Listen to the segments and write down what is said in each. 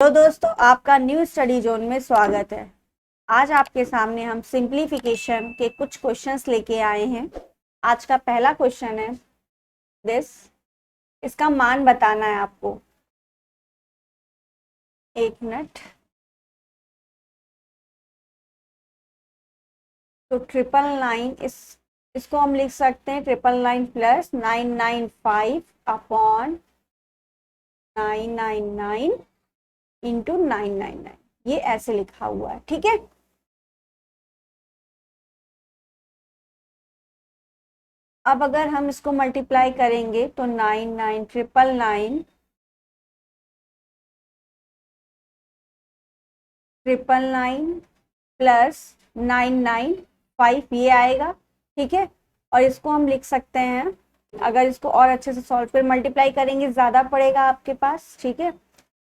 तो दोस्तों, आपका न्यू स्टडी जोन में स्वागत है। आज आपके सामने हम सिंप्लीफिकेशन के कुछ क्वेश्चंस लेके आए हैं। आज का पहला क्वेश्चन है दिस। इसका मान बताना है आपको। एक मिनट। तो 999 इसको हम लिख सकते हैं 999 प्लस 995 अपॉन 999 इंटू 999। ये ऐसे लिखा हुआ है, ठीक है। अब अगर हम इसको मल्टीप्लाई करेंगे तो 99999 999 प्लस 995 ये आएगा, ठीक है। और इसको हम लिख सकते हैं, अगर इसको और अच्छे से सॉल्व फिर मल्टीप्लाई करेंगे ज्यादा पड़ेगा आपके पास, ठीक है।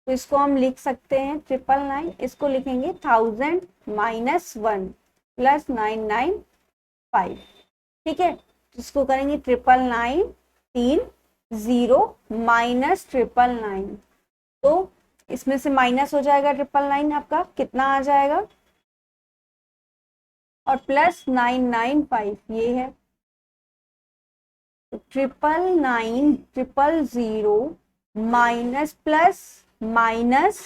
तो इसको हम लिख सकते हैं 999, इसको लिखेंगे 1000 माइनस 1 प्लस 995, ठीक है। इसको करेंगे 999 3 0 माइनस 999। तो इसमें से माइनस हो जाएगा 999, आपका कितना आ जाएगा, और प्लस 995 ये है। तो 999 माइनस प्लस माइनस,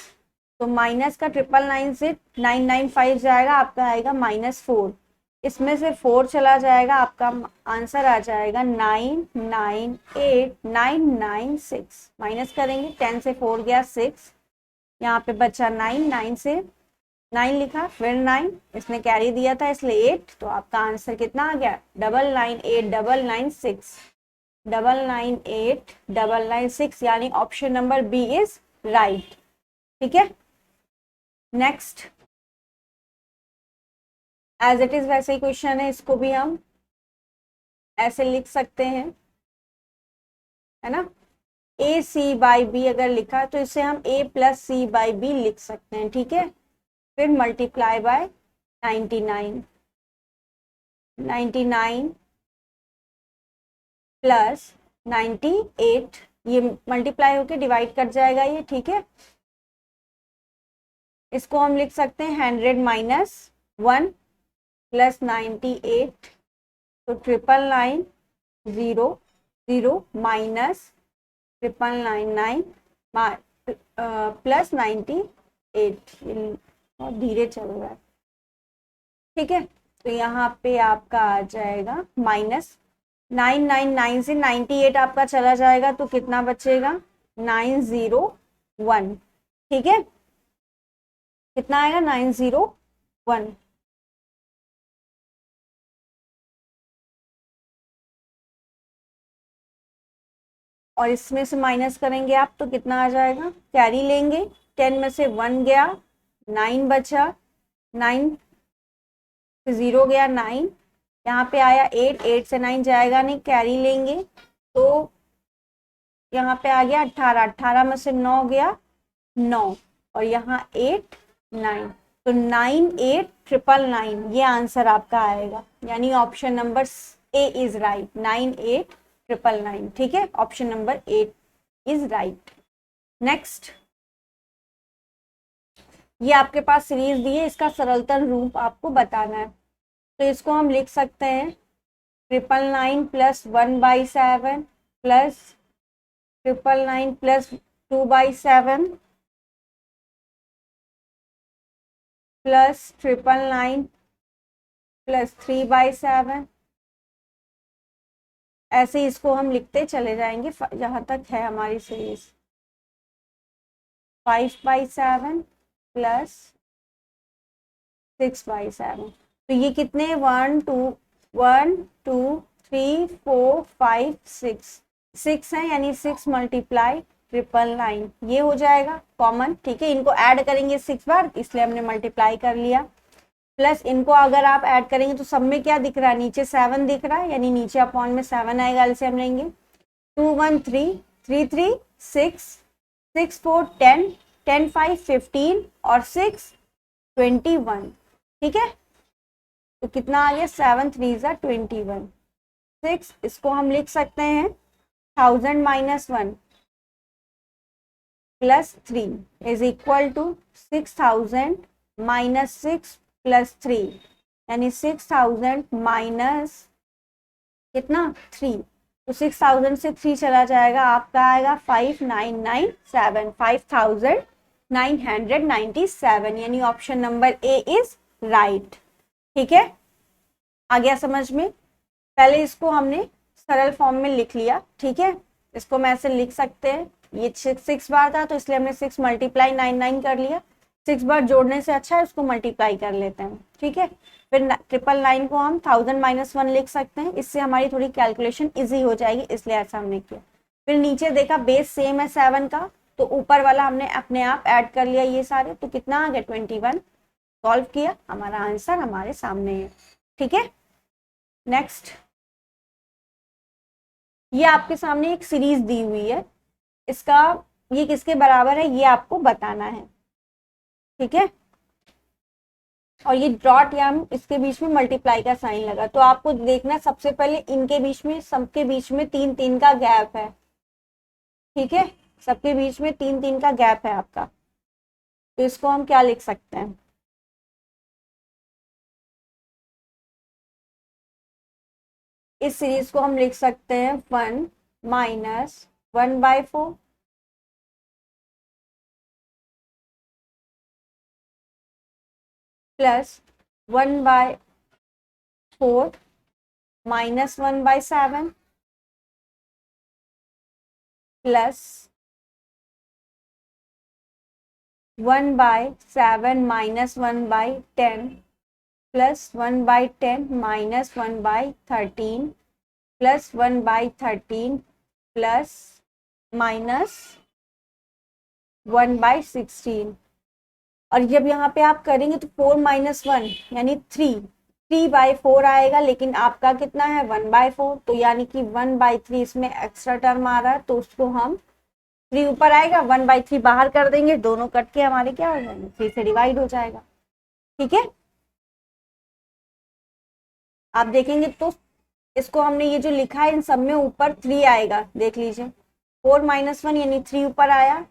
तो माइनस का 999 से 995 जाएगा, आपका आएगा -4। इसमें से 4 चला जाएगा, आपका आंसर आ जाएगा 998996। माइनस करेंगे, 10 से 4 गया 6, यहाँ पे बचा 9, 9 से 9 लिखा, फिर 9, इसने कैरी दिया था इसलिए 8। तो आपका आंसर कितना आ गया 998996, 998996, यानी option number B is right, ठीक है। नेक्स्ट, एज इट इज वैसे ही क्वेश्चन है, इसको भी हम ऐसे लिख सकते हैं, है ना। ए सी बाई बी अगर लिखा तो इसे हम ए प्लस सी बाई बी लिख सकते हैं, ठीक है। फिर मल्टीप्लाई बाय 99, 99 प्लस 98, ये मल्टीप्लाई होके डिवाइड कर जाएगा ये, ठीक है। इसको हम लिख सकते हैं 100 माइनस 1 प्लस 98, तो 999 0 0 माइनस 999 प्लस 98। बहुत धीरे चल रहा है, ठीक है। तो यहाँ पे आपका आ जाएगा माइनस 999 से 98 आपका चला जाएगा, तो कितना बचेगा 901, ठीक है। कितना आएगा 901। और इसमें से माइनस करेंगे आप तो कितना आ जाएगा, कैरी लेंगे, 10 में से 1 गया, 9 बचा, 9 से 0 गया 9, यहाँ पे आया 8, 8 से 9 जाएगा नहीं, कैरी लेंगे, तो यहाँ पे आ गया 18, 18 में से 9 गया 9, और यहाँ 8 9, तो 98999 ये आंसर आपका आएगा, यानी option number A is right, 98999, ठीक है। Option number 8 is right. Next, ये आपके पास सीरीज दी है, इसका सरलतम रूप आपको बताना है। तो इसको हम लिख सकते हैं 999 plus 1/7 plus 999 plus 2/7 plus 999 plus 3/7। ऐसे इसको हम लिखते चले जाएंगे जहां तक है हमारी सीरीज। 5/7 प्लस 6/7, तो ये कितने 1 2 1 2 3 4 5 6 है, यानी 6 मल्टीप्लाई 999 ये हो जाएगा कॉमन, ठीक है। इनको ऐड करेंगे 6 बार, इसलिए हमने मल्टीप्लाई कर लिया। प्लस इनको अगर आप ऐड करेंगे तो सब में क्या दिख रहा है, नीचे 7 दिख रहा है, यानी नीचे अपॉन में 7 आएगा, एलसीएम लेंगे। 2 1 3 3 3 6 6 4 10 10 5 15 और 6 21, ठीक है। तो कितना आ गया 7 3 21 6। इसको हम लिख सकते हैं 1000 minus 1 plus 3 is equal to 6000 minus 6 plus 3, यानी 6000 माइनस कितना 3, तो 6000 से 3 चला जाएगा, आपका आएगा 5997, 5997, यानी option number A is right. ठीक है, आ गया समझ में। पहले इसको हमने सरल फॉर्म में लिख लिया, ठीक है, इसको मैं ऐसे लिख सकते हैं, ये 6 बार था तो इसलिए हमने 6 मल्टीप्लाई 99 कर लिया, 6 बार जोड़ने से अच्छा है उसको मल्टीप्लाई कर लेते हैं। ठीक है, फिर 999 को हम 1000 माइनस 1 लिख सकते हैं, इससे हमारी थोड़ी कैलकुलेशन इजी हो जाएगी, इसलिए ऐसा हमने किया। फिर नीचे देखा बेस सेम है 7 का, तो ऊपर वाला हमने अपने आप ऐड कर लिया ये सारे, तो कितना आ गया 21। सॉल्व किया, हमारा आंसर हमारे सामने है। ठीक है, नेक्स्ट, ये आपके सामने एक सीरीज दी हुई है, इसका ये किसके बराबर है ये आपको बताना है। ठीक है, और ये डॉट या इसके बीच में मल्टीप्लाई का साइन लगा, तो आपको देखना सबसे पहले इनके बीच में, सबके बीच में 3-3 का गैप है। ठीक है, सबके बीच में 3-3 का गैप है आपका, तो इसको हम क्या लिख सकते हैं, इस सीरीज को हम लिख सकते हैं 1 minus 1/4 plus 1/4 minus 1/7 plus 1/7 minus 1/10 plus 1/10 minus 1/13 plus 1/13 plus minus 1/16, और जब यहाँ पे आप करेंगे तो 4 माइनस 1 यानी 3/4 आएगा, लेकिन आपका कितना है 1/4, तो यानी कि 1/3 इसमें एक्स्ट्रा टर्म आ रहा है, तो उसको हम 3 ऊपर आएगा 1/3 बाहर कर देंगे, दोनों कट के हमारे क्या हो जाएंगे 3 से डिवाइड हो जाएगा। ठीक है, आप देखेंगे तो इसको हमने ये जो लिखा है इन सब में ऊपर 3 आएगा, देख लीजिए 4 माइनस 1 यानी 3 ऊपर आया,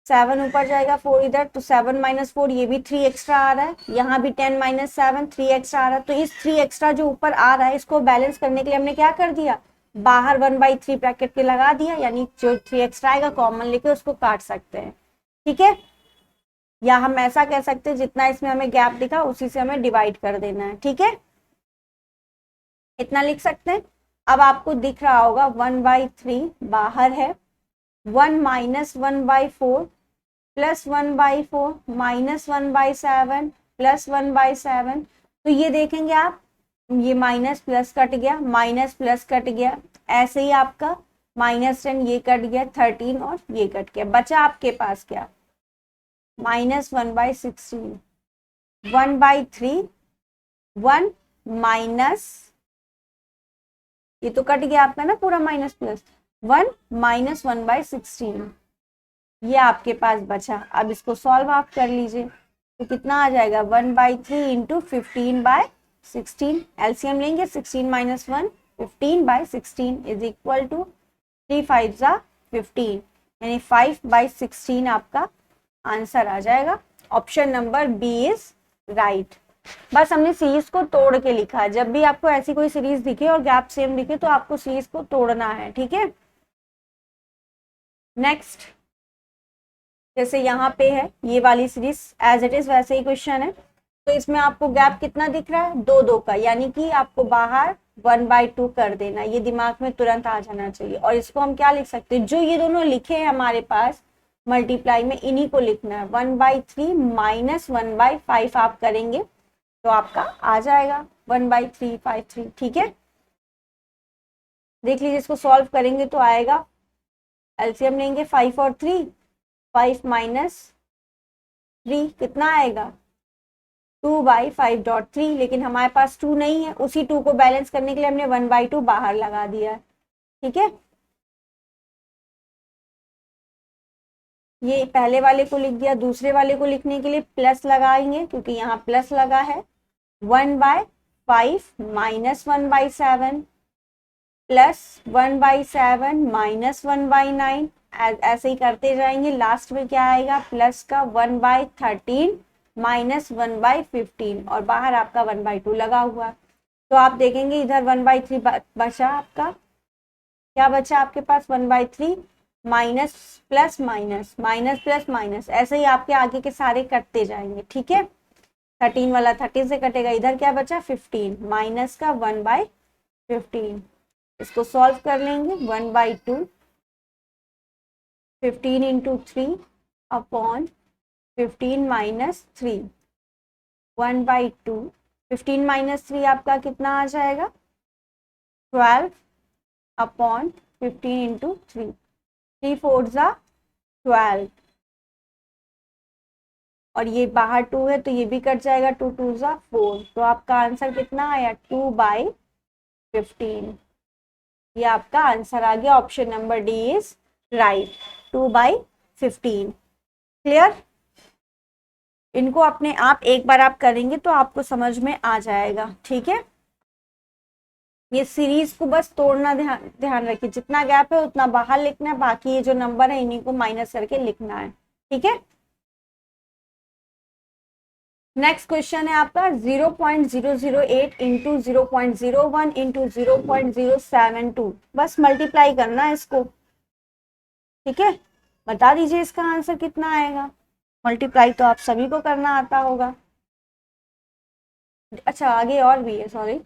7 ऊपर जाएगा 4 इधर, तो 7 माइनस 4 ये भी 3 एक्स्ट्रा आ रहा है, यहाँ भी 10 माइनस 7 3 एक्स्ट्रा आ रहा है, तो इस 3 एक्स्ट्रा जो ऊपर आ रहा है इसको बैलेंस करने के लिए हमने क्या कर दिया, बाहर 1/3 ब्रैकेट के लगा दिया, यानी जो 3 एक्स्ट्रा आएगा कॉमन लेके उसको काट सकते हैं। ठीक है, या हम ऐसा कह सकते हैं जितना इसमें हमें गैप दिखा उसी से हमें डिवाइड कर देना है। ठीक है, इतना लिख सकते हैं। अब आपको दिख रहा होगा 1/3 बाहर है, 1 माइनस 1/4 प्लस 1/4 माइनस 1/7 प्लस 1/7, तो ये देखेंगे आप, ये माइनस प्लस कट गया, माइनस प्लस कट गया, ऐसे ही आपका -10 ये कट गया, 13 और ये कट गया, बचा आपके पास क्या -1/16, 1/3 1 माइनस, ये तो कट गया आपका ना पूरा माइनस प्लस, 1 माइनस 1/16, ये आपके पास बचा। अब इसको सॉल्व आप कर लीजिए, तो कितना आ जाएगा 1/3 इंटू 15/16, एलसीएम लेंगे 16 माइनस 1 15/16 इज इक्वल टू 3 5 15, यानी 5/16 आपका आंसर आ जाएगा। Option number B is right. बस हमने सीरीज को तोड़ के लिखा है, जब भी आपको ऐसी कोई सीरीज दिखे और गैप सेम दिखे तो आपको सीरीज को तोड़ना है। ठीक है, नेक्स्ट, जैसे यहाँ पे है ये वाली सीरीज एज इट इज वैसे ही क्वेश्चन है, तो इसमें आपको गैप कितना दिख रहा है 2 का, यानी कि आपको बाहर 1/2 कर देना, ये दिमाग में तुरंत आ जाना चाहिए। और इसको हम क्या लिख सकते हैं, जो ये दोनों लिखे हैं हमारे पास मल्टीप्लाई में, इन्हीं को लिखना है, 1/3 माइनस 1/5 आप करेंगे तो आपका आ जाएगा 1/353। ठीक है, देख लीजिए, इसको सॉल्व करेंगे तो आएगा, एलसीएम लेंगे 5 और 3, 5 माइनस 3 कितना आएगा 2/5.3, लेकिन हमारे पास 2 नहीं है, उसी 2 को बैलेंस करने के लिए हमने 1/2 बाहर लगा दिया है। ठीक है, ये पहले वाले को लिख दिया, दूसरे वाले को लिखने के लिए प्लस लगाएंगे क्योंकि यहाँ प्लस लगा है, 1/5 माइनस 1/7 प्लस 1/7 माइनस 1/9 ऐसे ही करते जाएंगे। लास्ट में क्या आएगा, प्लस का 1/13 माइनस 1/15 और बाहर आपका 1/2 लगा हुआ। तो आप देखेंगे इधर 1/3 बचा आपका, क्या बचा आपके पास 1/3 minus plus minus minus plus minus, ऐसे ही आपके आगे के सारे कटते जाएंगे। ठीक है, 13 वाला 13 से कटेगा, इधर क्या बचा 15 माइनस का 1/15, इसको सॉल्व कर लेंगे 1/2 15 इंटू 3 अपॉन 15 माइनस 3 1/2 15 माइनस 3 आपका कितना आ जाएगा 12 अपॉन 15 इंटू 3 3 4 जा 12 और ये बाहर 2 है तो ये भी कट जाएगा, 2 2 जा 4। तो आपका आंसर कितना आया 2/15। ये आपका आंसर आ गया, option number D is right, 2/15। Clear, इनको अपने आप एक बार आप करेंगे तो आपको समझ में आ जाएगा। ठीक है, ये सीरीज को बस तोड़ना ध्यान रखिए, जितना गैप है उतना बाहर लिखना है, बाकी ये जो नंबर है इन्हीं को माइनस करके लिखना है। ठीक है, नेक्स्ट क्वेश्चन है आपका 0.008 इंटू 0.01 इंटू 0.072, बस मल्टीप्लाई करना है इसको। ठीक है, बता दीजिए इसका आंसर कितना आएगा। मल्टीप्लाई तो आप सभी को करना आता होगा। अच्छा आगे और भी है, सॉरी,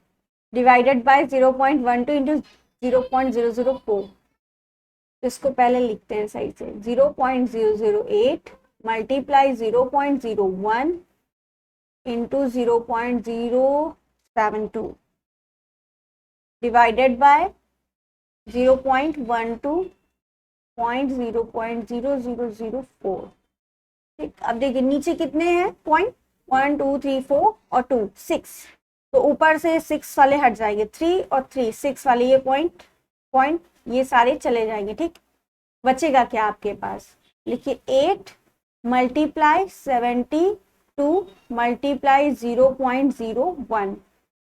डिवाइडेड बाय 0.12 इंटू 0.004, इसको पहले लिखते हैं सही से, 0.008 मल्टीप्लाई 0.01 इंटू 0.072 डिवाइडेड बाय 0.12.0.0004। ठीक, अब देखिए नीचे कितने हैं पॉइंट, 1 2 3 4 और 2 6, तो ऊपर से 6 वाले हट जाएंगे, 3 और 3 6 वाले, ये पॉइंट पॉइंट ये सारे चले जाएंगे। ठीक, बचेगा क्या आपके पास, लिखिए 8 मल्टीप्लाई 72 मल्टीप्लाई 0.01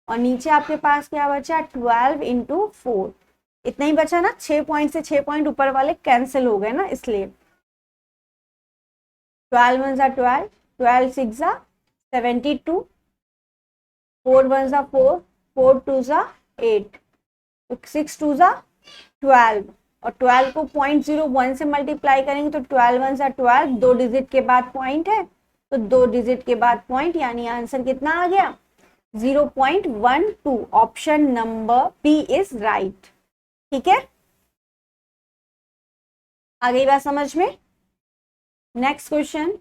और नीचे आपके पास क्या बचा 12 इंटू 4, इतना ही बचा ना, 6 पॉइंट से 6 पॉइंट ऊपर वाले कैंसिल हो गए ना, इसलिए 12 1 जा 12, 12 6 जा 72, 4 1 जा 4, 4 2 जा 8, 6 2 जा 12 और 12 को 0.01 से मल्टीप्लाई करेंगे तो 12 1 जा 12, 2 डिजिट के बाद पॉइंट है तो 2 डिजिट के बाद पॉइंट, यानी आंसर कितना आ गया 0.12। Option number B is right. ठीक है, आ गई बात समझ में। नेक्स्ट क्वेश्चन,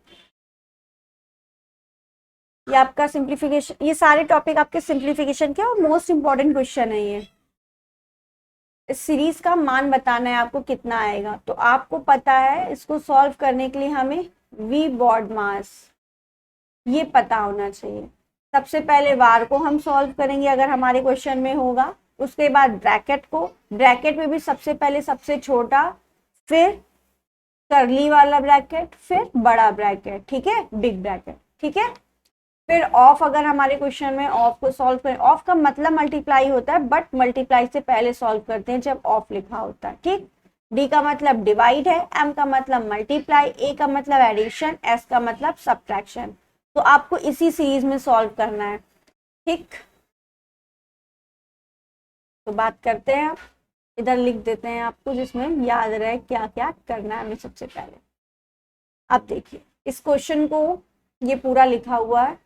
ये आपका सिंप्लीफिकेशन, ये सारे टॉपिक आपके सिंप्लीफिकेशन के और मोस्ट इंपॉर्टेंट क्वेश्चन है ये। इस सीरीज का मान बताना है आपको कितना आएगा, तो आपको पता है इसको सॉल्व करने के लिए हमें वी बॉड मास ये पता होना चाहिए। सबसे पहले वार को हम सॉल्व करेंगे अगर हमारे क्वेश्चन में होगा, उसके बाद ब्रैकेट को, ब्रैकेट में भी सबसे पहले सबसे छोटा, फिर करली वाला ब्रैकेट, फिर बड़ा ब्रैकेट, ठीक है, बिग ब्रैकेट। ठीक है, फिर ऑफ, अगर हमारे क्वेश्चन में ऑफ को सॉल्व करें, ऑफ का मतलब मल्टीप्लाई होता है बट मल्टीप्लाई से पहले सॉल्व करते हैं जब ऑफ लिखा होता है। ठीक, डी का मतलब डिवाइड है, एम का मतलब मल्टीप्लाई, ए का मतलब एडिशन, एस का मतलब सब्ट्रैक्शन। तो आपको इसी सीरीज में सॉल्व करना है। ठीक, तो बात करते हैं, इधर लिख देते हैं आपको जिसमें याद रहे क्या क्या करना है हमें। सबसे पहले आप देखिए इस क्वेश्चन को, ये पूरा लिखा हुआ है,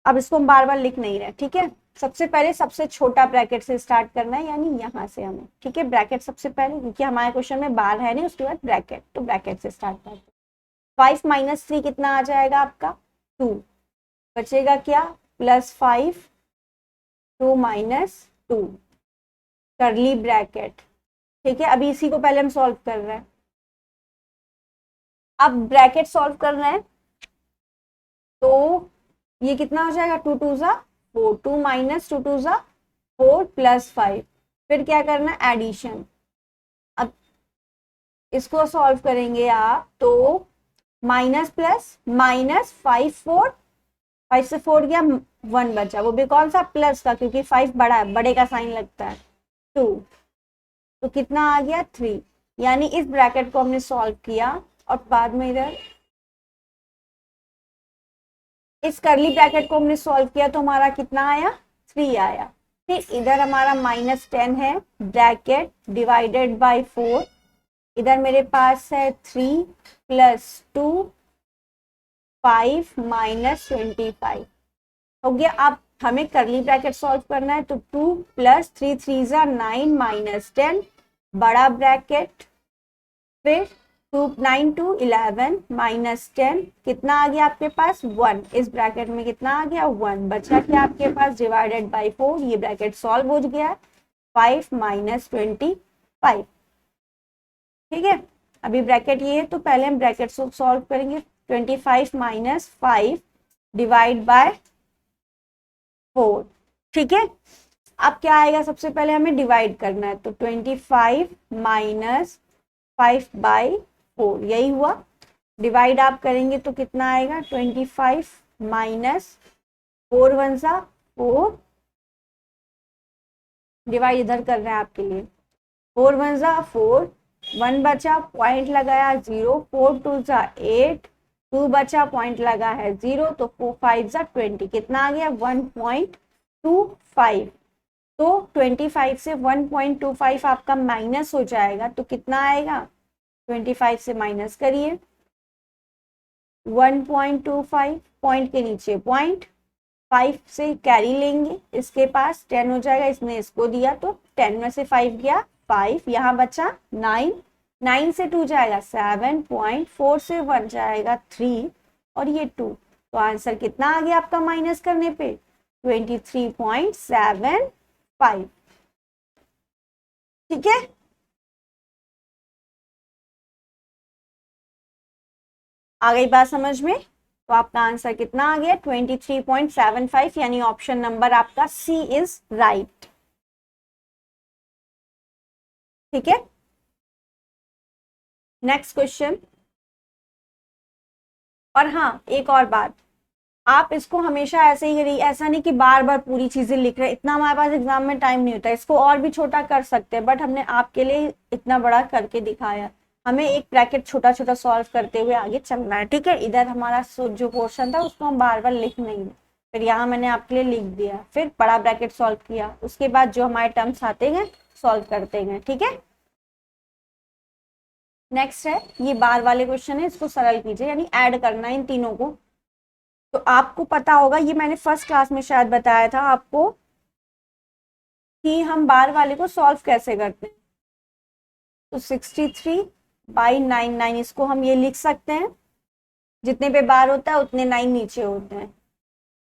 अब इसको हम बार बार लिख नहीं रहे। ठीक है, सबसे पहले सबसे छोटा ब्रैकेट से स्टार्ट करना है, यानी यहाँ से हमें। ठीक है, ब्रैकेट सबसे पहले, क्योंकि हमारे क्वेश्चन में बार है नहीं, उसके बाद ब्रैकेट, तो ब्रैकेट से स्टार्ट करते हैं। 5 माइनस 3 कितना आ जाएगा आपका 2, बचेगा क्या +5, 2 माइनस 2 करली ब्रैकेट। ठीक है, अभी इसी को पहले हम सॉल्व कर रहे हैं, अब ब्रैकेट सॉल्व कर रहे हैं तो ये कितना हो जाएगा 2 2 जा 4, 2 माइनस 2 2 जा 4 +5, फिर क्या करना एडिशन। अब इसको सॉल्व करेंगे आप तो माइनस प्लस माइनस 5 4, 5 से 4 गया 1 बचा, वो भी कौन सा प्लस का, क्योंकि 5 बड़ा है, बड़े का साइन लगता है 2, तो कितना आ गया 3, यानी इस ब्रैकेट को हमने सॉल्व किया और बाद में इधर इस करली ब्रैकेट को हमने सॉल्व किया तो हमारा कितना आया 3 आया। फिर इधर हमारा -10 है, ब्रैकेट डिवाइडेड बाय 4, इधर मेरे पास है 3 + 2 5 - 25 हो गया। अब हमें करली ब्रैकेट सॉल्व करना है तो 2 + 3 3 9 - 10 बड़ा ब्रैकेट, फिर 2 9 2 11 - 10 कितना आ गया आपके पास 1, इस ब्रैकेट में कितना आ गया 1 बचा क्या आपके पास डिवाइडेड बाय 4, ये ब्रैकेट सॉल्व हो गया 5 - 25। ठीक है, अभी ब्रैकेट ये है तो पहले हम ब्रैकेट सॉल्व करेंगे। 25 - 5 डिवाइड बाय 4। ठीक है, अब क्या आएगा, सबसे पहले हमें डिवाइड करना है तो 25 - 5/4 यही हुआ। डिवाइड आप करेंगे तो कितना आएगा 25 - 4 1 4, डिवाइड इधर कर रहे हैं आपके लिए, 4 1 4, 1 बचा पॉइंट लगाया 0, 4 2 8, 2 बचा पॉइंट लगा है 0 तो 4 5 20 कितना आ गया 1.25। तो 25 से 1.25 आपका माइनस हो जाएगा तो कितना आएगा 25 से माइनस करिए 1.25, पॉइंट के नीचे पॉइंट, 5 से कैरी लेंगे, इसके पास 10 हो जाएगा, इसने इसको दिया तो 10 में से 5 गया 5, यहाँ बचा 9, 9 से 2 जाएगा 7, 4 से 1 जाएगा 3 और ये 2, तो आंसर कितना आ गया आपका माइनस करने पे 23.75। ठीक है, आ गई बात समझ में, तो आपका आंसर कितना आ गया 23.75, यानी ऑप्शन नंबर आपका सी इज राइट। ठीक है, नेक्स्ट क्वेश्चन। और हाँ एक और बात, आप इसको हमेशा ऐसे ही करिए, ऐसा नहीं कि बार बार पूरी चीजें लिख रहे, इतना हमारे पास एग्जाम में टाइम नहीं होता, इसको और भी छोटा कर सकते हैं बट हमने आपके लिए इतना बड़ा करके दिखाया। हमें एक ब्रैकेट छोटा छोटा सॉल्व करते हुए आगे चलना है। ठीक है, इधर हमारा जो पोर्शन था उसको हम बार बार लिख नहीं, फिर यहाँ मैंने आपके लिए लिख दिया, फिर बड़ा ब्रैकेट सॉल्व किया, उसके बाद जो हमारे टर्म्स आते हैं सॉल्व करते हैं। ठीक है, नेक्स्ट है ये बार वाले क्वेश्चन है, इसको सरल कीजिए, यानी ऐड करना है इन तीनों को। तो आपको पता होगा, ये मैंने फर्स्ट क्लास में शायद बताया था आपको कि हम बार वाले को सॉल्व कैसे करते हैं। तो 63/99 इसको हम ये लिख सकते हैं, जितने पे बार होता है उतने 9 नीचे होते हैं।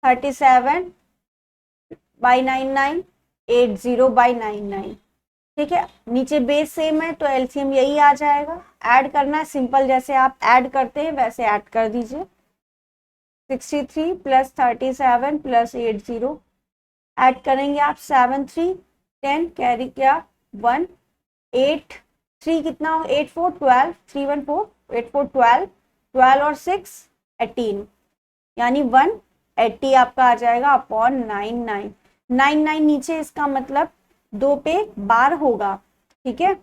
37/99, 80/99। ठीक है, नीचे बेस सेम है तो एलसीएम यही आ जाएगा। ऐड करना है सिंपल, जैसे आप ऐड करते हैं वैसे ऐड कर दीजिए। 63 + 37 + 80 ऐड करेंगे आप 7 3 10 कैरी किया 1 8 3 कितना हो 8 4 12 3 1 4 8 4 12 12 और 6 18, यानी 180 आपका आ जाएगा अपॉन 99। 99 नीचे, इसका मतलब 2 पे बार होगा। ठीक है,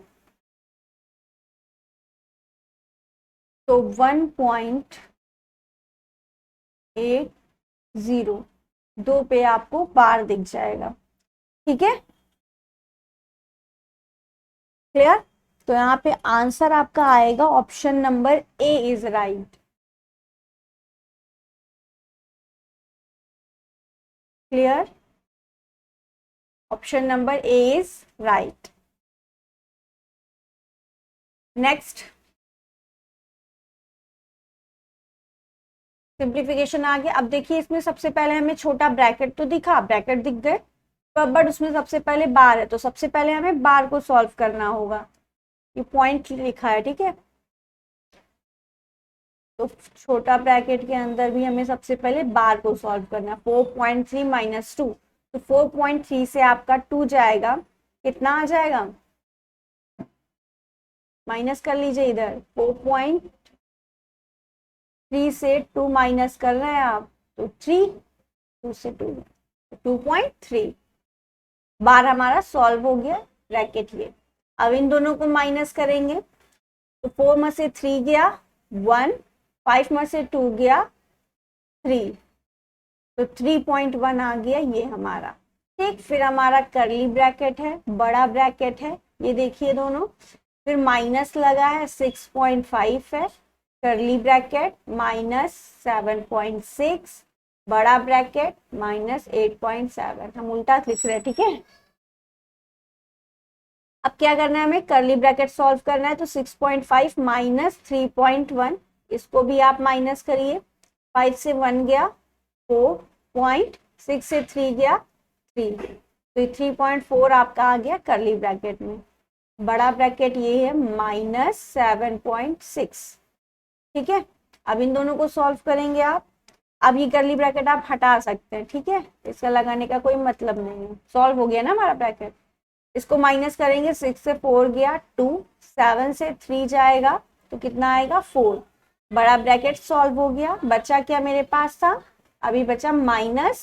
तो 1.80 2 पे आपको बार दिख जाएगा। ठीक है, क्लियर। तो यहाँ पे आंसर आपका आएगा option number A is right. Clear, option number A is right. Next simplification आ गया। अब देखिए इसमें सबसे पहले हमें छोटा ब्रैकेट तो दिखा, ब्रैकेट दिख गए, बट उसमें सबसे पहले बार है, तो सबसे पहले हमें बार को सॉल्व करना होगा। ये पॉइंट लिखा है, ठीक है, तो छोटा ब्रैकेट के अंदर भी हमें सबसे पहले बार को सॉल्व करना है। 4.3 - 2, तो 4.3 से आपका 2 जाएगा, कितना आ जाएगा माइनस कर लीजिए इधर। 4.3 से 2 माइनस कर रहे हैं आप तो 3, 2 से 2 2.3 बार हमारा सॉल्व हो गया ब्रैकेट ये। अब इन दोनों को माइनस करेंगे तो 4 में से 3 गया 1, 5 में से 2 गया 3, तो 3.1 आ गया ये हमारा। ठीक, फिर हमारा करली ब्रैकेट है, बड़ा ब्रैकेट है, ये देखिए दोनों, फिर माइनस लगा है 6.5 है, करली ब्रैकेट माइनस 7.6, बड़ा ब्रैकेट माइनस 8.7। हम उल्टा लिख रहे हैं, ठीक है। अब क्या करना है हमें, करली ब्रैकेट सॉल्व करना है, तो 6.5 माइनस 3.1, इसको भी आप माइनस करिए, 5 से 1 गया 4, 6 से 3 गया 3, तो 3.4 आपका आ गया करली ब्रैकेट में। बड़ा ब्रैकेट ये है माइनस 7.6, ठीक है। अब इन दोनों को सॉल्व करेंगे आप। अब ये करली ब्रैकेट आप हटा सकते हैं, ठीक है, इसका लगाने का कोई मतलब नहीं है। सॉल्व हो गया ना हमारा ब्रैकेट। इसको माइनस करेंगे, 6 से 4 गया 2, 7 से 3 जाएगा तो कितना आएगा 4। बड़ा ब्रैकेट सॉल्व हो गया, बचा क्या मेरे पास था, अभी बचा माइनस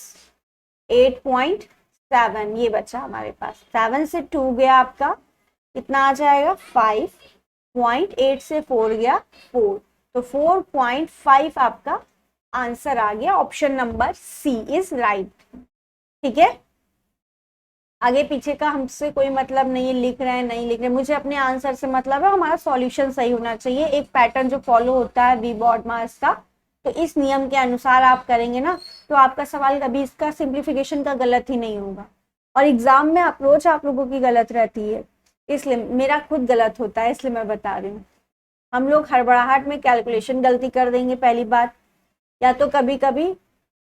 8.7, ये बचा हमारे पास। 7 से 2 गया आपका, कितना आ जाएगा 5.8 से 4 गया 4, तो 4.5 आपका आंसर आ गया। Option number C is right, ठीक है। आगे पीछे का हमसे कोई मतलब नहीं है, लिख रहे हैं नहीं लिख रहे, मुझे अपने आंसर से मतलब है, हमारा सॉल्यूशन सही होना चाहिए। एक पैटर्न जो फॉलो होता है वी बॉड मास का, तो इस नियम के अनुसार आप करेंगे ना, तो आपका सवाल कभी इसका सिंप्लीफिकेशन का गलत ही नहीं होगा। और एग्जाम में अप्रोच आप लोगों की गलत रहती है, इसलिए मेरा खुद गलत होता है, इसलिए मैं बता रही हूँ। हम लोग हड़बड़ाहट में कैलकुलेशन गलती कर देंगे पहली बात, या तो कभी कभी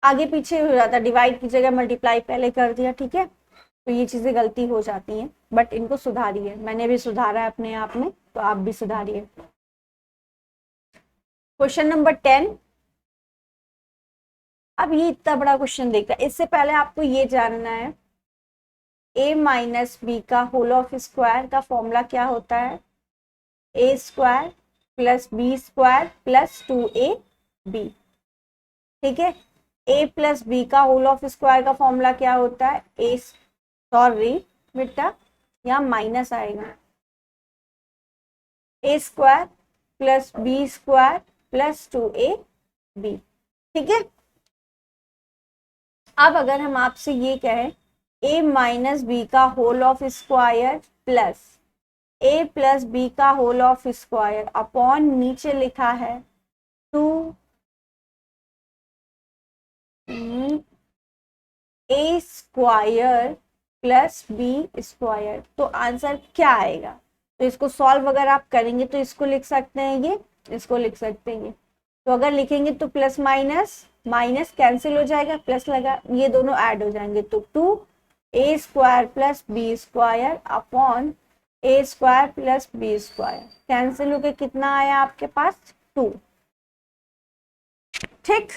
आगे पीछे हो जाता, डिवाइड की जगह मल्टीप्लाई पहले कर दिया, ठीक है, तो ये चीजें गलती हो जाती हैं, बट इनको सुधारिए। मैंने भी सुधारा है अपने आप में, तो आप भी सुधारिए। Question number 10। अब ये इतना बड़ा क्वेश्चन देखा, इससे पहले आपको ये जानना है a माइनस बी का होल ऑफ स्क्वायर का फॉर्मूला क्या होता है, a square plus B square plus 2ab, ठीक है। a प्लस बी का होल ऑफ स्क्वायर का फॉर्मूला क्या होता है, a, सॉरी बेटा यहाँ माइनस आएगा, a square plus B square plus 2ab, ठीक है। अब अगर हम आपसे ये कहें a माइनस बी का whole of square plus a plus B का होल ऑफ स्क्वायर अपॉन नीचे लिखा है 2 a square plus B square, तो आंसर क्या आएगा। तो इसको सॉल्व अगर आप करेंगे तो इसको लिख सकते हैं, ये इसको लिख सकते हैं, तो अगर लिखेंगे तो प्लस माइनस माइनस कैंसिल हो जाएगा, प्लस लगा, ये दोनों ऐड हो जाएंगे, तो 2a square plus B square upon a square plus B square, cancel होके कितना आया आपके पास 2, ठीक।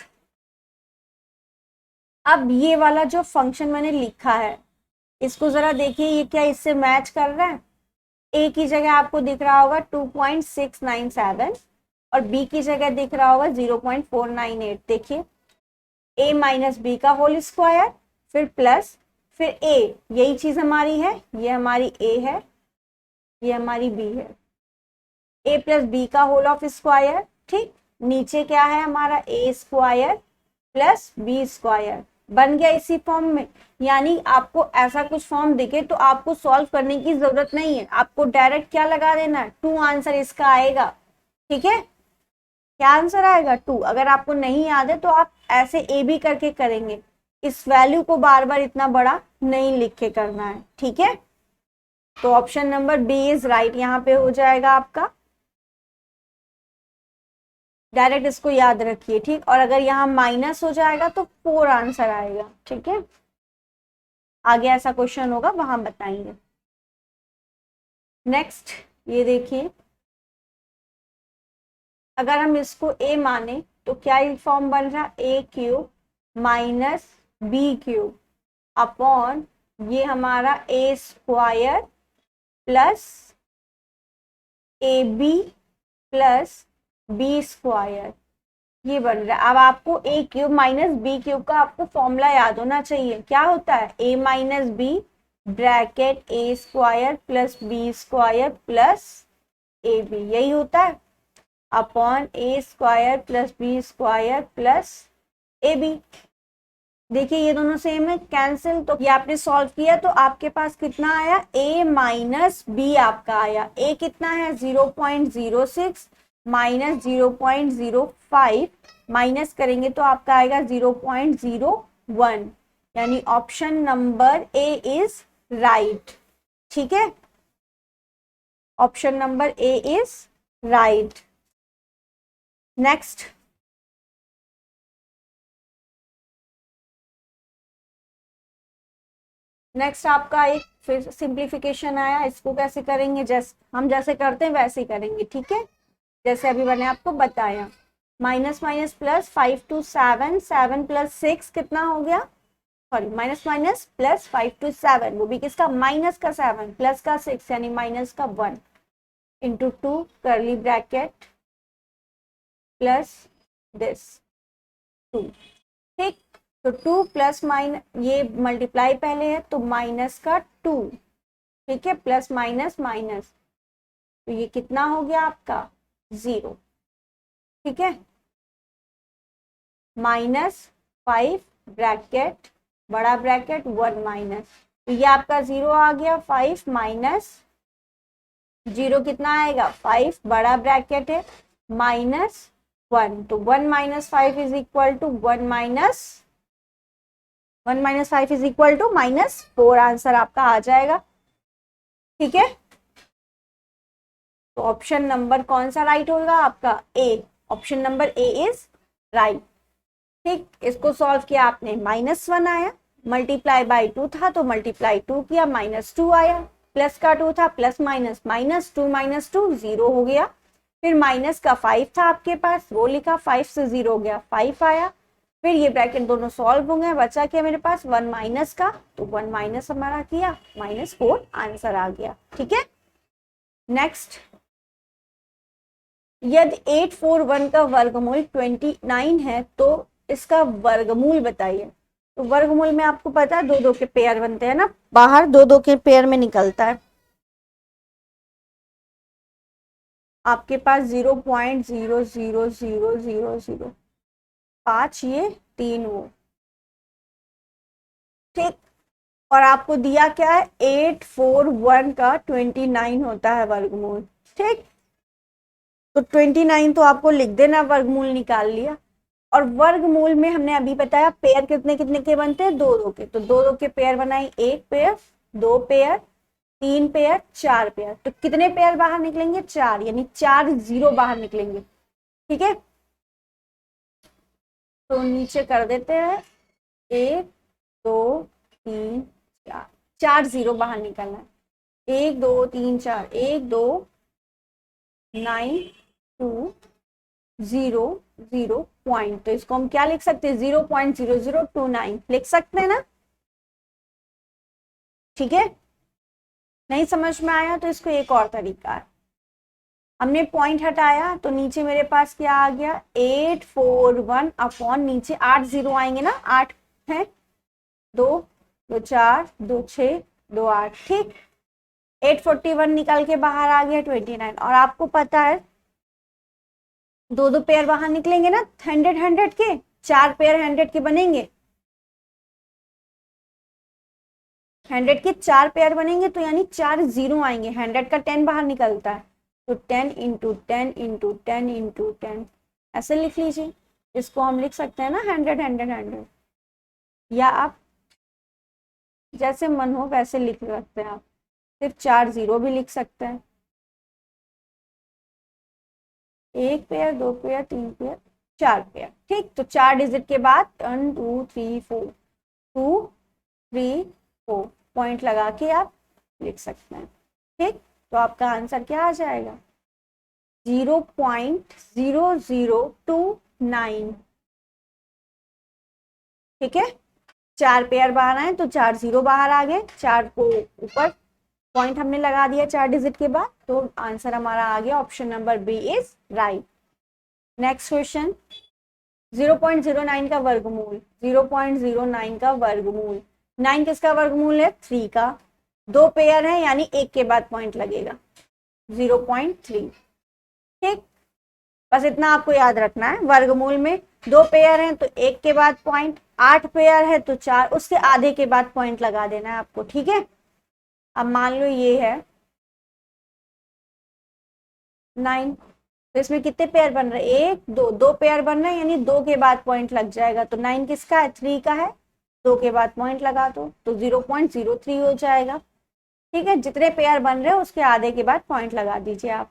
अब ये वाला जो फंक्शन मैंने लिखा है, इसको जरा देखिए, ये क्या इससे मैच कर रहा है। a की जगह आपको दिख रहा होगा 2.697 और b की जगह दिख रहा होगा 0.498। देखिए a माइनस बी का होल स्क्वायर, फिर प्लस, फिर a, यही चीज हमारी है, ये हमारी a है, ये हमारी b है, a प्लस बी का होल ऑफ स्क्वायर, ठीक। नीचे क्या है हमारा a square plus B square, बन गया इसी फॉर्म में। यानी आपको ऐसा कुछ फॉर्म दिखे तो आपको सॉल्व करने की जरूरत नहीं है, आपको डायरेक्ट क्या लगा देना है 2 आंसर इसका आएगा, ठीक है। क्या आंसर आएगा 2। अगर आपको नहीं याद है तो आप ऐसे ए बी करके करेंगे, इस वैल्यू को बार बार इतना बड़ा नहीं लिख के करना है, ठीक है। तो option number B is right यहाँ पे हो जाएगा आपका, डायरेक्ट इसको याद रखिए, ठीक। और अगर यहाँ माइनस हो जाएगा तो 4 आंसर आएगा, ठीक है। आगे ऐसा क्वेश्चन होगा वहां बताएंगे। नेक्स्ट ये देखिए, अगर हम इसको a माने तो क्या फॉर्म बन रहा है, a cube minus B cube upon ये हमारा a square plus A B plus B square, ये बन रहा है। अब आपको a cube minus B cube का आपको फॉर्मूला याद होना चाहिए, क्या होता है a minus B bracket a square plus B square plus A B, यही होता है, upon A square plus B square plus A B. देखिए ये दोनों सेम है, कैंसिल। तो ये आपने सॉल्व किया तो आपके पास कितना आया, a माइनस बी आपका आया। a कितना है 0.06 माइनस 0.05, माइनस करेंगे तो आपका आएगा 0.01, यानी option number A is right. ठीक है, option number A is right. Next, next आपका एक फिर सिंप्लीफिकेशन आया। इसको कैसे करेंगे, जैसे करते हैं वैसे ही करेंगे। ठीक है, जैसे अभी मैंने आपको बताया, minus minus plus 5 to 7, 7 plus 6 कितना हो गया, sorry minus minus plus 5 to 7, वो भी किसका, माइनस का 7 प्लस का 6 यानी माइनस का 1 इंटू 2 करली ब्रैकेट प्लस दिस 2। ठीक, तो 2 प्लस माइनस, ये मल्टीप्लाई पहले है तो माइनस का 2, ठीक है, प्लस माइनस माइनस, तो ये कितना हो गया आपका 0। ठीक है, माइनस 5 ब्रैकेट बड़ा ब्रैकेट 1 माइनस, तो ये आपका 0 आ गया। 5 माइनस 0 कितना आएगा, 5 बड़ा ब्रैकेट है माइनस 1, तो 1 minus 5 is equal to 1 minus 5 is equal to -4, answer आपका आ जाएगा। ठीक है, तो ऑप्शन नंबर कौन सा राइट होगा आपका, A, option number A is right. ठीक, इसको सॉल्व किया आपने, -1 आया, मल्टीप्लाई बाय 2 था तो मल्टीप्लाई 2 किया, -2 आया, प्लस का 2 था, प्लस माइनस -2 0 हो गया, फिर माइनस का 5 था आपके पास, वो लिखा, 5 से 0 हो गया, 5 आया, फिर ये ब्रैकेट दोनों सॉल्व हो गए, बचा क्या मेरे पास 1 माइनस का, तो 1 माइनस हमारा किया -4, आंसर आ गया। ठीक है, नेक्स्ट, यदि 841 का वर्गमूल 29 है तो इसका वर्गमूल बताइए। तो वर्गमूल में आपको पता है 2 2 के पेयर बनते हैं ना, बाहर 2 2 के पेयर में निकलता है, आपके पास 0.0000005 ये 3 वो। ठीक, और आपको दिया क्या है, 841 का 29 होता है वर्गमूल। ठीक, तो 29 तो आपको लिख देना, वर्गमूल निकाल लिया। और वर्गमूल में हमने अभी बताया पेयर कितने कितने के बनते हैं, 2 2 के, तो 2 2 के पेयर बनाई, 1 पेयर, 2 पेयर, 3 पेयर, 4 पेयर, तो कितने पेयर बाहर निकलेंगे, 4, यानी 4 0 बाहर निकलेंगे। ठीक है, तो नीचे कर देते हैं, 1 2 3 4, 4 0 बाहर निकलना है, 1 2 3 4, 1 2 9 2 0 0 पॉइंट, तो इसको हम क्या लिख सकते हैं, 0.0029 लिख सकते हैं ना। ठीक है, नहीं समझ में आया तो इसको एक और तरीका है, हमने पॉइंट हटाया तो नीचे मेरे पास क्या आ गया, 841 अपॉन नीचे 8 0 आएंगे ना, 8 है, 2 2 4 2 6 2 8। ठीक, 841 निकल के बाहर आ गया 29, और आपको पता है 2 2 पेयर बाहर निकलेंगे ना, 100 100 के, 4 पेयर 100 के बनेंगे, 100 के 4 पेयर बनेंगे, तो यानी 4 0 आएंगे, 100 का 10 बाहर निकलता है, तो 10 इंटू 10 इंटू 10 इंटू 10, ऐसे लिख लीजिए। इसको हम लिख सकते हैं ना 100 100 100, या आप जैसे मन हो वैसे लिख सकते हैं, आप सिर्फ 4 0 भी लिख सकते हैं, 1 पेयर 2 पेयर 3 पेयर 4 पेयर। ठीक, तो 4 डिजिट के बाद 1 2 3 4 2 3 4 पॉइंट लगा के आप लिख सकते हैं। ठीक, तो आपका आंसर क्या आ जाएगा, 0.0029। ठीक है, 4 पेयर बाहर आए तो 4 0 बाहर आ गए, 4 को ऊपर पॉइंट हमने लगा दिया 4 डिजिट के बाद, तो आंसर हमारा आ गया, option number B is right. Next question, 0.09 का वर्गमूल, 0.09 का वर्गमूल, 9 किसका वर्गमूल है, 3 का, 2 पेयर है यानी 1 के बाद पॉइंट लगेगा, 0.3। ठीक, बस इतना आपको याद रखना है। वर्गमूल में 2 पेयर हैं तो 1 के बाद पॉइंट, 8 पेयर है तो 4, उसके आधे के बाद पॉइंट लगा देना है आपको। ठीक है, अब मान लो ये है 9, तो इसमें कितने पेयर बन रहे हैं, 1 2, 2 पेयर बन रहे हैं, यानी 2 के बाद पॉइंट लग जाएगा। तो 9 किसका है, 3 का है, 2 के बाद पॉइंट लगा दो तो 0.03 हो जाएगा। ठीक है, जितने पेयर बन रहे हैं उसके आधे के बाद पॉइंट लगा दीजिए आप।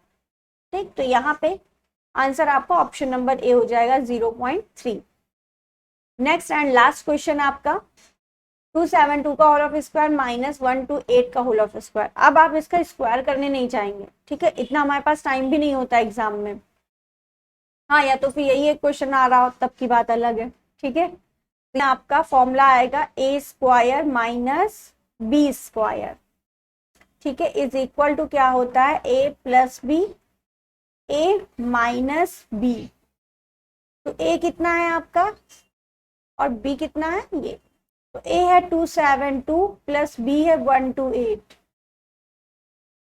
ठीक, तो यहाँ पे आंसर आपका ऑप्शन नंबर ए हो जाएगा 0.3। नेक्स्ट एंड लास्ट क्वेश्चन आपका 272 का होल ऑफ स्क्वायर माइनस 128 का होल ऑफ स्क्वायर। अब आप इसका स्क्वायर करने नहीं चाहेंगे, ठीक है, इतना हमारे पास टाइम भी नहीं होता एग्जाम में। हाँ, या तो फिर यही एक क्वेश्चन आ रहा हो तब की बात अलग है। ठीक है, तो आपका फॉर्मूला आएगा ए स्क्वायर माइनस बी स्क्वायर। ठीक है, इज इक्वल टू क्या होता है, ए प्लस बी, ए माइनस बी। तो ए कितना है आपका और बी कितना है, ये तो ए है 272 प्लस बी है 128।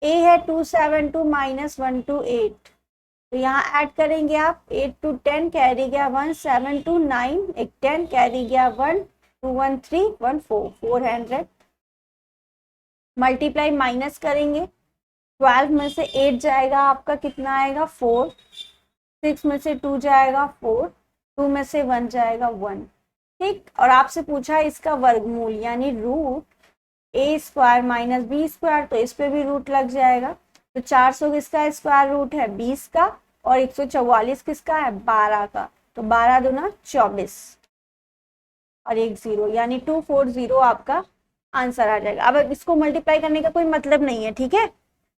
ए है 272 माइनस 128, तो यहाँ ऐड करेंगे आप 8 to 10 कैरी गया 1, 7 to 9 एक 10 कैरी गया 1, 2 1 3 1 4, 400। मल्टीप्लाई माइनस करेंगे, 12 में से 8 जाएगा आपका कितना आएगा 4, 6 में से 2 जाएगा 4, 2 में से 1 जाएगा 1। ठीक, और आपसे पूछा है इसका वर्गमूल यानी रूट ए स्क्वायर माइनस बी स्क्वायर, तो इस पे भी रूट लग जाएगा। तो 400 किसका स्क्वायर रूट है 20 का और 144 किसका है 12 का, तो 12 दूना 24 और 1 0 यानी 240 आपका आंसर आ जाएगा। अब इसको मल्टीप्लाई करने का कोई मतलब नहीं है। ठीक है,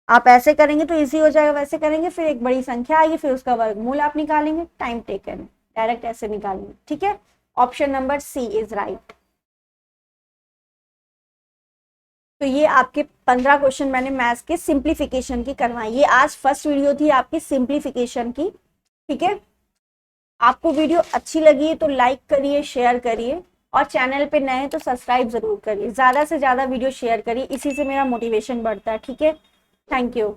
आप ऐसे करेंगे तो इजी हो जाएगा, वैसे करेंगे फिर एक बड़ी संख्या आएगी, फिर उसका वर्गमूल आप निकालेंगे, टाइम टेकन, डायरेक्ट ऐसे निकालेंगे। ठीक है, option number C is right. तो ये आपके 15 क्वेश्चन मैंने मैथ्स के सिंप्लीफिकेशन की करवाई। ये आज फर्स्ट वीडियो थी आपकी सिंप्लीफिकेशन की। ठीक है, आपको वीडियो अच्छी लगी है तो लाइक करिए, शेयर करिए, और चैनल पे नए हैं तो सब्सक्राइब जरूर करिए। ज्यादा से ज्यादा वीडियो शेयर करिए, इसी से मेरा मोटिवेशन बढ़ता है। ठीक है, थैंक यू।